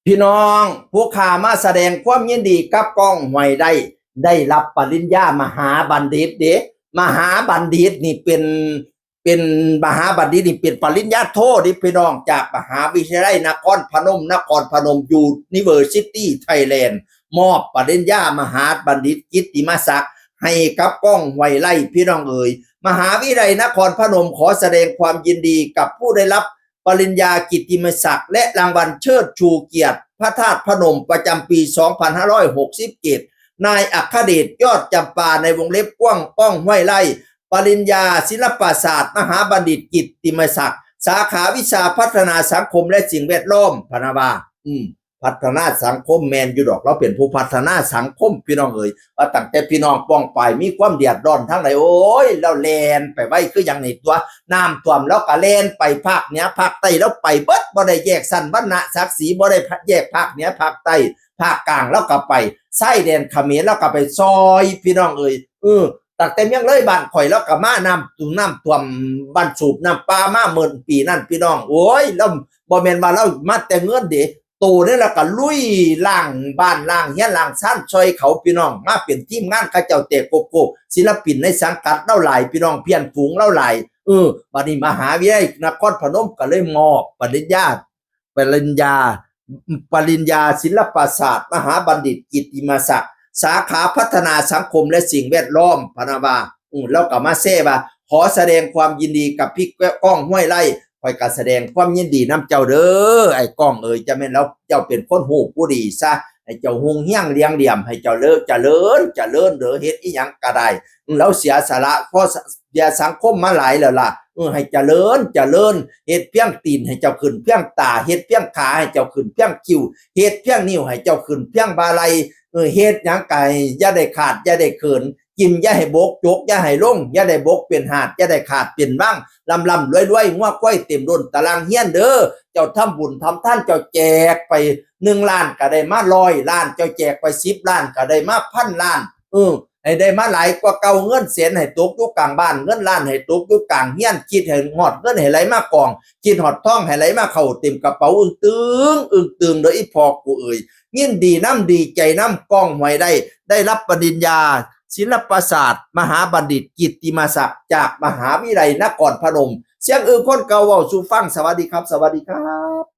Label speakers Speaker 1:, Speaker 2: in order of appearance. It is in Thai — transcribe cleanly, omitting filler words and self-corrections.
Speaker 1: พี่น้องผู้ข่ามาแสดงความยินดีกับก้องห้วยได้รับปริญญามหาบัณฑิตเด้มหาบัณฑิตนี่เป็นมหาบัณฑิตนี่เป็นปริญญาโทดิพี่น้องจากมหาวิทยาลัยนครพนมยูนิเวอร์ซิตี้ไทยแลนด์มอบปริญญามหาบัณฑิตกิตติมศักดิ์ให้กับก้องห้วยไร่พี่น้องเอ๋ยมหาวิทยาลัยนครพนมขอแสดงความยินดีกับผู้ได้รับปริญญากิตติมศักดิ์และรางวัลเชิดชูเกียรติพระธาตุพนมประจำปี 2567 นายอัครเดชยอดจำปาในวงเล็บกว้างป้องห้วยไร่ปริญญาศิลปศาสตร์มหาบัณฑิตกิตติมศักดิ์สาขาวิชาพัฒนาสังคมและสิ่งแวดล้อมพนาวาพัฒนาสังคมแมนอยู่ดอกเราเป็นผู้พัฒนาสังคมพี่น้องเอ๋ยว่าตั้งแต่พี่น้องป้องไปมีความเดือดร้อนทั้งหลายโอ้ยแล้วแลนไปไว้คืออย่างนี้ตัวน้ำท่วมแล้วก็แลนไปภาคเหนือภาคใต้แล้วไปเบิดบ่ได้แยกสั้นวรรณะศักดิ์ศรีบ่ได้แยกภาคเหนือภาคใต้ภาคกลางแล้วก็ไปไส้แดนเขมรแล้วก็ไปซอยพี่น้องเอ๋ยตั้งแต่ยังเลยบ้านข่อยแล้วก็มาน้ำท่วมบ้านสูบน้ำปลามาหมื่นปีนั่นพี่น้องโอ้ยแล้วบ่แม่นว่าเรามาแต่เงินเด้โตนี่แล้วก็ลุยล่างบ้านล่างเฮียล่างซ่านซอยเขาพี่น้องมาเป็นทีมงานข้าเจ้าเตะโกโก้ศิลปินในสังกัดเล่าหลายพี่น้องเพียนฝูงเล่าหลายบัดนี้มหาวิทยาลัยนครพนมก็เลยมอบปริญญาศิลปศาสตร์มหาบัณฑิตกิตติมศักดิ์สาขาพัฒนาสังคมและสิ่งแวดล้อมพนาวาแล้วก็มาเซ่ว่าขอแสดงความยินดีกับพี่ก้องห้วยไร่คอยการแสดงความยินดีน้ำเจ้าเด้อไอ้ก้องเอ๋ยจะแม่นแล้วเจ้าเป็นคนหูผู้ดีซะให้เจ้าหงเฮี้ยงเลี้ยงเหลี่ยมให้เจ้าเลิศเด้อเฮ็ดอีหยังก็ได้แล้วเสียสละเพราะเสียสังคมมาหลายแล้วล่ะให้เจริญเฮ็ดเพียงตีนให้เจ้าขึ้นเพียงตาเฮ็ดเพียงขาให้เจ้าขึ้นเพียงคิ้วเฮ็ดเพียงนิ้วให้เจ้าขึ้นเพียงบาไหล่เฮ็ดหยังไก่อย่าได้ขาดอย่าได้เขินกินอย่าให้บกจกอย่าให้ลงอย่าได้บกเป็นหาดอย่าได้ขาดเป็นบ้างลำรวยงัวก้อยเต็มล้นตารางเฮียนเด้อเจ้าทำบุญทำท่านเจ้าแจกไป1 ล้านก็ได้มา100 ล้านเจ้าแจกไป10 ล้านก็ได้มา1,000 ล้านให้ได้มาหลายกว่าเก่าเงินแสนให้ตกอยู่กลางบ้านเงินล้านให้ตกอยู่กลางเฮียนคิดให้หอดเงินให้ไหลมากองคิดหอดทองให้ไหลมาเข้าเต็มกระเป๋าอึ้งตึงโดยอีพอกูเอ่ยยินดีน้ำดีใจน้ำก้องหวยได้รับปริญญาศิลปศาสตร์มหาบัณฑิตกิตติมศักดิ์จากมหาวิทยาลัยนครพนมเสียงคนเก่าเว้าสู่ฟังสวัสดีครับ